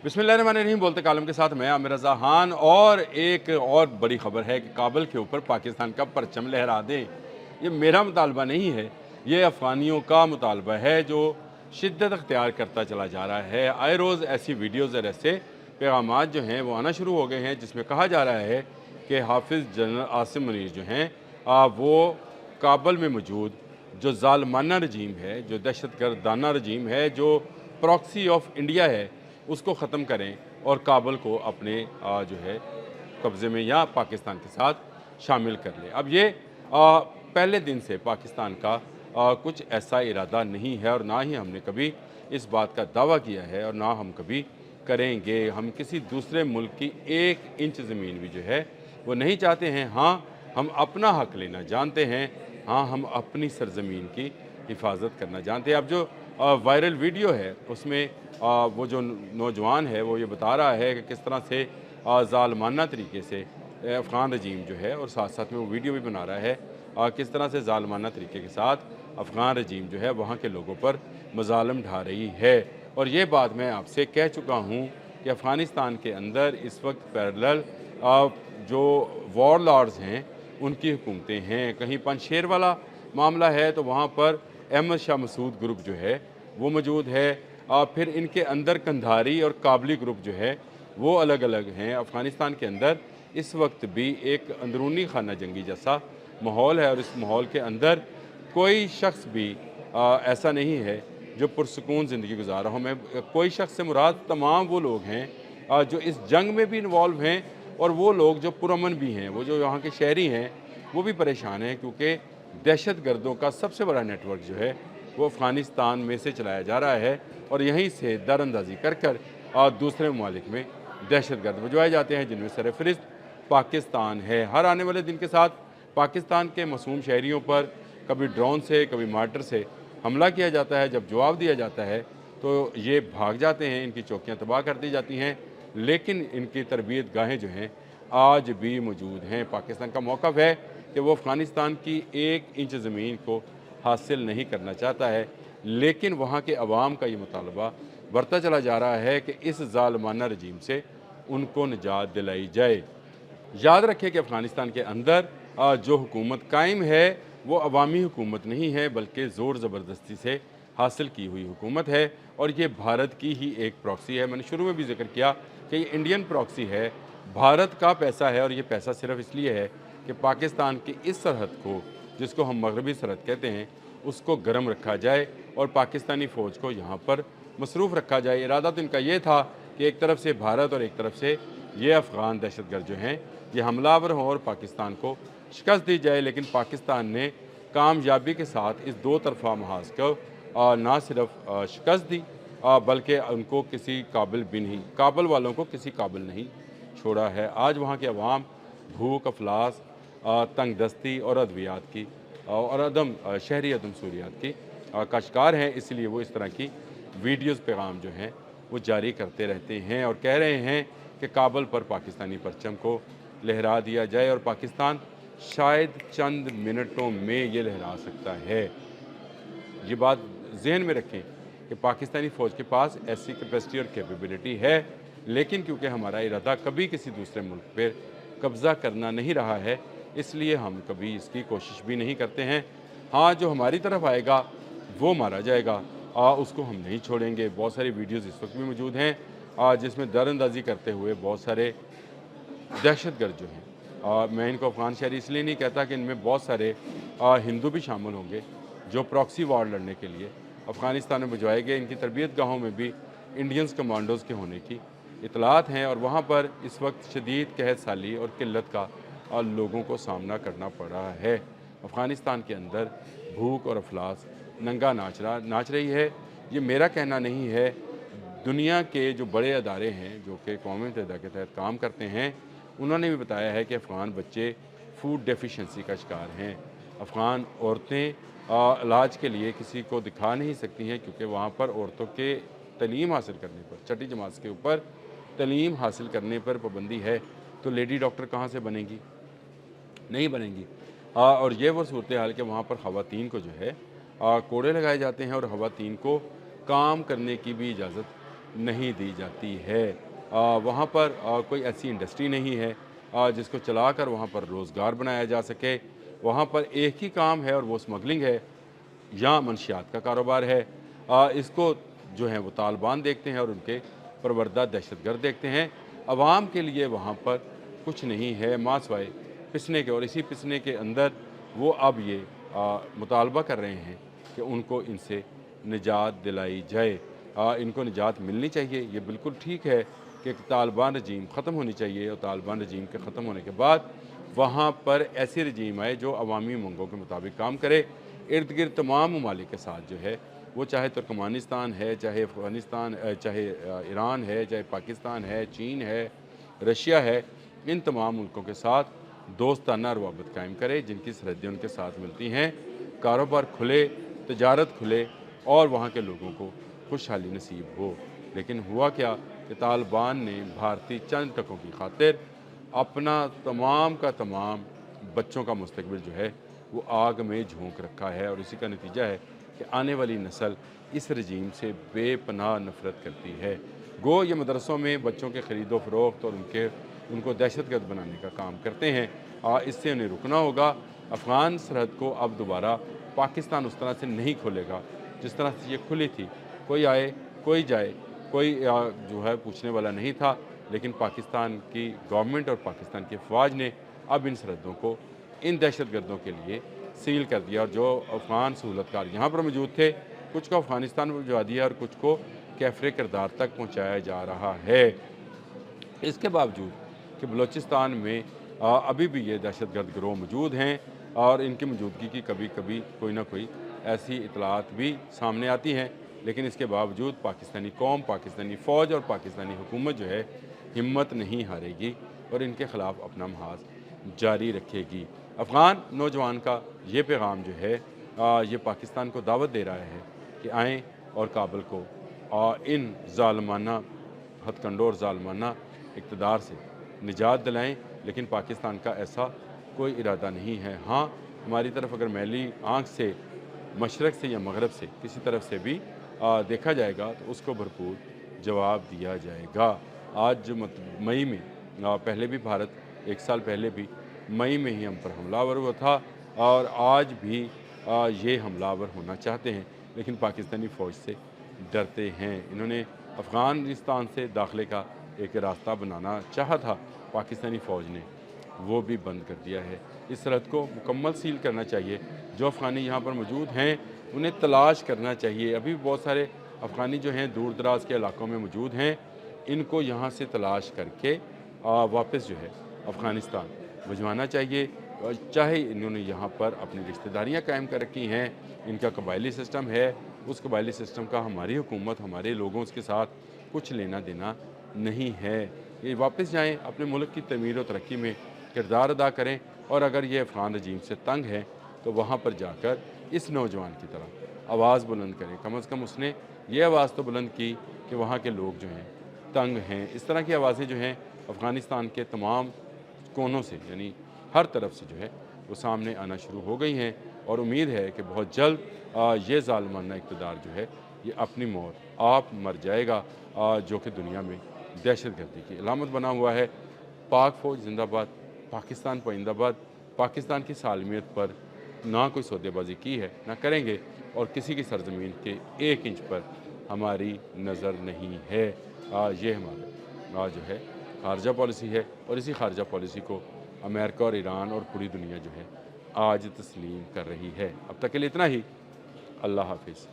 बिस्मिल्लाहिर्रहमानिर्रहीम। बोलते कालम के साथ मैं आमिर रज़ा खान। और एक और बड़ी ख़बर है कि काबुल के ऊपर पाकिस्तान का परचम लहरा दें। ये मेरा मुतालबा नहीं है, ये अफ़गानियों का मुतालबा है जो शिद्दत अख्तियार करता चला जा रहा है। आए रोज़ ऐसी वीडियोज़ और ऐसे पैगामात जो हैं वो आना शुरू हो गए हैं, जिसमें कहा जा रहा है कि हाफिज़ जनरल आसिम मुनीर जो हैं वो काबुल में मौजूद जो ज़ालिमाना रजीम है, जो दहशतगर्दाना रजीम है, जो प्रॉक्सी ऑफ इंडिया है, उसको ख़त्म करें और काबुल को अपने जो है कब्ज़े में या पाकिस्तान के साथ शामिल कर लें। अब ये पहले दिन से पाकिस्तान का कुछ ऐसा इरादा नहीं है और ना ही हमने कभी इस बात का दावा किया है और ना हम कभी करेंगे। हम किसी दूसरे मुल्क की 1 इंच ज़मीन भी जो है वो नहीं चाहते हैं। हाँ, हम अपना हक लेना जानते हैं। हाँ, हम अपनी सरज़मीन की हिफाजत करना जानते हैं। अब जो वायरल वीडियो है उसमें वो जो नौजवान है वो ये बता रहा है कि किस तरह से ज़ालिमाना तरीके से अफ़गान रजीम जो है, और साथ साथ में वो वीडियो भी बना रहा है किस तरह से ज़ालिमाना तरीके के साथ अफ़गान रजीम जो है वहाँ के लोगों पर मज़ालिम ढा रही है। और ये बात मैं आपसे कह चुका हूँ कि अफ़गानिस्तान के अंदर इस वक्त पैरेलल जो वॉरलॉर्ड्स हैं उनकी हुकूमतें हैं। कहीं पंजशेर वाला मामला है तो वहाँ पर अहमद शाह मसूद ग्रुप जो है वो मौजूद है। फिर इनके अंदर कंधारी और काबली ग्रुप जो है वो अलग अलग हैं। अफ़गानिस्तान के अंदर इस वक्त भी एक अंदरूनी खाना जंगी जैसा माहौल है और इस माहौल के अंदर कोई शख्स भी ऐसा नहीं है जो पुरसकून ज़िंदगी गुजार रहा हो। मैं कोई शख्स से मुराद तमाम वो लोग हैं जो इस जंग में भी इन्वॉल्व हैं और वो लोग जो पुरअमन भी हैं, वो जो यहाँ के शहरी हैं वो भी परेशान हैं, क्योंकि दहशत गर्दों का सबसे बड़ा नेटवर्क जो है वो अफ़गानिस्तान में से चलाया जा रहा है और यहीं से दरअंदाज़ी कर कर दूसरे ममालिक में दहशत गर्द भिजवाए जाते हैं, जिनमें सरफ़हरिस्त पाकिस्तान है। हर आने वाले दिन के साथ पाकिस्तान के मासूम शहरियों पर कभी ड्रोन से कभी मार्टर से हमला किया जाता है। जब जवाब दिया जाता है तो ये भाग जाते हैं, इनकी चौकियाँ तबाह कर दी जाती हैं, लेकिन इनकी तरबियत गाहें जो हैं आज भी मौजूद हैं। पाकिस्तान का मौक़िफ़ है कि वो अफ़गानिस्तान की 1 इंच ज़मीन को हासिल नहीं करना चाहता है, लेकिन वहाँ के अवाम का ये मुतालबा बढ़ता चला जा रहा है कि इस ज़ालिमाना रजीम से उनको निजात दिलाई जाए। याद रखें कि अफ़गानिस्तान के अंदर जो हुकूमत कायम है वो अवामी हुकूमत नहीं है, बल्कि ज़ोर ज़बरदस्ती से हासिल की हुई हुकूमत है और ये भारत की ही एक प्रॉक्सी है। मैंने शुरू में भी जिक्र किया कि ये इंडियन प्रॉक्सी है, भारत का पैसा है और ये पैसा सिर्फ इसलिए है कि पाकिस्तान की इस सरहद को, जिसको हम मगरबी सरहद कहते हैं, उसको गर्म रखा जाए और पाकिस्तानी फ़ौज को यहाँ पर मसरूफ़ रखा जाए। इरादा तो इनका ये था कि एक तरफ से भारत और एक तरफ से ये अफ़गान दहशतगर्द जो हैं ये हमलावर हों और पाकिस्तान को शिकस्त दी जाए, लेकिन पाकिस्तान ने कामयाबी के साथ इस दो तरफ़ा महाज को ना सिर्फ शिकस्त दी बल्कि उनको किसी काबिल भी नहीं, काबुल वालों को किसी काबिल नहीं छोड़ा है। आज वहाँ के अवाम भूख, अफलास, तंगदस्ती और अद्वियात की और शहरी अदम सहूलियात की का शिकार हैं। इसलिए वो इस तरह की वीडियोज़ पैगाम जो हैं वो जारी करते रहते हैं और कह रहे हैं कि काबुल पर पाकिस्तानी परचम को लहरा दिया जाए और पाकिस्तान शायद चंद मिनटों में ये लहरा सकता है। ये बात जहन में रखें कि पाकिस्तानी फ़ौज के पास ऐसी कैपेसिटी और कैपेबिलिटी है, लेकिन क्योंकि हमारा इरादा कभी किसी दूसरे मुल्क पर कब्ज़ा करना नहीं रहा है, इसलिए हम कभी इसकी कोशिश भी नहीं करते हैं। हाँ, जो हमारी तरफ आएगा वो मारा जाएगा, उसको हम नहीं छोड़ेंगे। बहुत सारी वीडियोज़ इस वक्त भी मौजूद हैं जिसमें दरअंदाज़ी करते हुए बहुत सारे दहशतगर्द जो हैं, मैं इनको अफ़गान शहरी इसलिए नहीं कहता कि इनमें बहुत सारे हिंदू भी शामिल होंगे जो प्रॉक्सी वॉर लड़ने के लिए अफ़गानिस्तान में भिजवाए गए। इनकी तरबियत गाहों में भी इंडियंस कमांडोज़ के होने की इतलात हैं और वहाँ पर इस वक्त शदीद कहत साली और किल्लत का लोगों को सामना करना पड़ रहा है। अफ़गानिस्तान के अंदर भूख और अफलास नंगा नाच रही है। ये मेरा कहना नहीं है, दुनिया के जो बड़े अदारे हैं जो कि अक़वाम मुत्तहिदा के तहत काम करते हैं, उन्होंने भी बताया है कि अफ़गान बच्चे फूड डेफिशिएंसी का शिकार हैं। अफ़गान औरतें इलाज के लिए किसी को दिखा नहीं सकती हैं, क्योंकि वहाँ पर औरतों के तलीम हासिल करने पर, छठी जमात के ऊपर तलीम हासिल करने पर पाबंदी है, तो लेडी डॉक्टर कहाँ से बनेंगी? नहीं बनेंगी। और ये वो सूरत हाल कि वहाँ पर ख़वातीन को जो है कोड़े लगाए जाते हैं और ख़वातीन को काम करने की भी इजाज़त नहीं दी जाती है। वहाँ पर कोई ऐसी इंडस्ट्री नहीं है जिसको चलाकर वहाँ पर रोज़गार बनाया जा सके। वहाँ पर एक ही काम है और वो स्मगलिंग है या मंशियात का कारोबार है। इसको जो है वो तालिबान देखते हैं और उनके परवरदा दहशतगर्द देखते हैं। अवाम के लिए वहाँ पर कुछ नहीं है माँ सिवाय पिसने के, और इसी पिसने के अंदर वो अब ये मुतालबा कर रहे हैं कि उनको इनसे निजात दिलाई जाए। इनको निजात मिलनी चाहिए। ये बिल्कुल ठीक है कि तालिबान रजीम ख़त्म होनी चाहिए और तालिबान रजीम के ख़त्म होने के बाद वहाँ पर ऐसी रजीम आए जो अवामी मंगों के मुताबिक काम करे। इर्द गिर्द तमाम ममालिक के साथ जो है वो, चाहे तुर्कमानिस्तान है, चाहे अफ़गानिस्तान, चाहे ईरान है, चाहे पाकिस्तान है, चीन है, रशिया है, इन तमाम मुल्कों के साथ दोस्ताना रवाबत कायम करे जिनकी सरहदें उनके साथ मिलती हैं। कारोबार खुले, तजारत खुले और वहाँ के लोगों को खुशहाली नसीब हो। लेकिन हुआ क्या कि तालिबान ने भारतीय चंद टकों की खातिर अपना तमाम का तमाम बच्चों का मुस्तकबिल जो है वो आग में झोंक रखा है, और इसी का नतीजा है कि आने वाली नस्ल इस रजीम से बेपनाह नफ़रत करती है। गो ये मदरसों में बच्चों के ख़रीदो फ़रोख्त और उनको दहशतगर्द बनाने का काम करते हैं। इससे उन्हें रुकना होगा। अफ़गान सरहद को अब दोबारा पाकिस्तान उस तरह से नहीं खोलेगा जिस तरह से ये खुली थी। कोई आए कोई जाए, कोई जो है पूछने वाला नहीं था। लेकिन पाकिस्तान की गवर्नमेंट और पाकिस्तान की फ़ौज ने अब इन सरहदों को इन दहशतगर्दों के लिए सील कर दिया, और जो अफ़गान सहूलतकार यहाँ पर मौजूद थे, कुछ को अफ़गानिस्तान में भिजवा दिया और कुछ को कैफ़रे किरदार तक पहुँचाया जा रहा है। इसके बावजूद कि बलूचिस्तान में अभी भी ये दहशतगर्द गिरोह मौजूद हैं और इनकी मौजूदगी की कभी कभी कोई ना कोई ऐसी इतलात भी सामने आती हैं, लेकिन इसके बावजूद पाकिस्तानी कौम, पाकिस्तानी फ़ौज और पाकिस्तानी हुकूमत जो है हिम्मत नहीं हारेगी और इनके ख़िलाफ़ अपना महाज जारी रखेगी। अफ़गान नौजवान का ये पैगाम जो है ये पाकिस्तान को दावत दे रहा है कि आएँ और काबुल को इन ज़ालिमाना हथकंडों और ज़ालिमाना इक़्तिदार से निजात दिलाएँ। लेकिन पाकिस्तान का ऐसा कोई इरादा नहीं है। हाँ, हमारी तरफ अगर मैली आँख से मशरक़ से या मगरब से किसी तरफ से भी देखा जाएगा तो उसको भरपूर जवाब दिया जाएगा। आज मई में पहले भी भारत 1 साल पहले भी मई में ही हम पर हमलावर हुआ था और आज भी ये हमलावर होना चाहते हैं, लेकिन पाकिस्तानी फ़ौज से डरते हैं। इन्होंने अफ़गानिस्तान से दाखिले का एक रास्ता बनाना चाहा था, पाकिस्तानी फ़ौज ने वो भी बंद कर दिया है। इस सरहद को मुकम्मल सील करना चाहिए। जो अफ़गानी यहाँ पर मौजूद हैं उन्हें तलाश करना चाहिए। अभी बहुत सारे अफ़गानी जो हैं दूर दराज के इलाकों में मौजूद हैं, इनको यहाँ से तलाश करके वापस जो है अफ़गानिस्तान भिजवाना चाहिए। चाहे इन्होंने यहाँ पर अपनी रिश्तेदारियाँ कायम कर रखी हैं, इनका कबायली सिस्टम है, उस कबायली सिस्टम का हमारी हुकूमत, हमारे लोगों के साथ कुछ लेना देना नहीं है। ये वापस जाएँ, अपने मुल्क की तमीर और तरक्की में किरदार अदा करें, और अगर ये अफ़गान रजीम से तंग है तो वहाँ पर जाकर इस नौजवान की तरह आवाज़ बुलंद करें। कम अज़ कम उसने ये आवाज़ तो बुलंद की कि वहाँ के लोग जो हैं तंग हैं। इस तरह की आवाज़ें जो हैं अफ़गानिस्तान के तमाम कोनों से, यानी हर तरफ से जो है वो सामने आना शुरू हो गई हैं, और उम्मीद है कि बहुत जल्द ये ज़ालिमाना इक़्तिदार जो है ये अपनी मौत आप मर जाएगा, जो कि दुनिया में दहशतगर्दी की अलामत बना हुआ है। पाक फ़ौज जिंदाबाद, पाकिस्तान पाइंदाबाद। पाकिस्तान की सालमियत पर ना कोई सौदेबाजी की है, ना करेंगे, और किसी की सरजमीन के 1 इंच पर हमारी नज़र नहीं है। ये हमारा जो है खारजा पॉलिसी है, और इसी खारजा पॉलिसी को अमेरिका और ईरान और पूरी दुनिया जो है आज तस्लीम कर रही है। अब तक के लिए इतना ही। अल्लाह हाफिज़।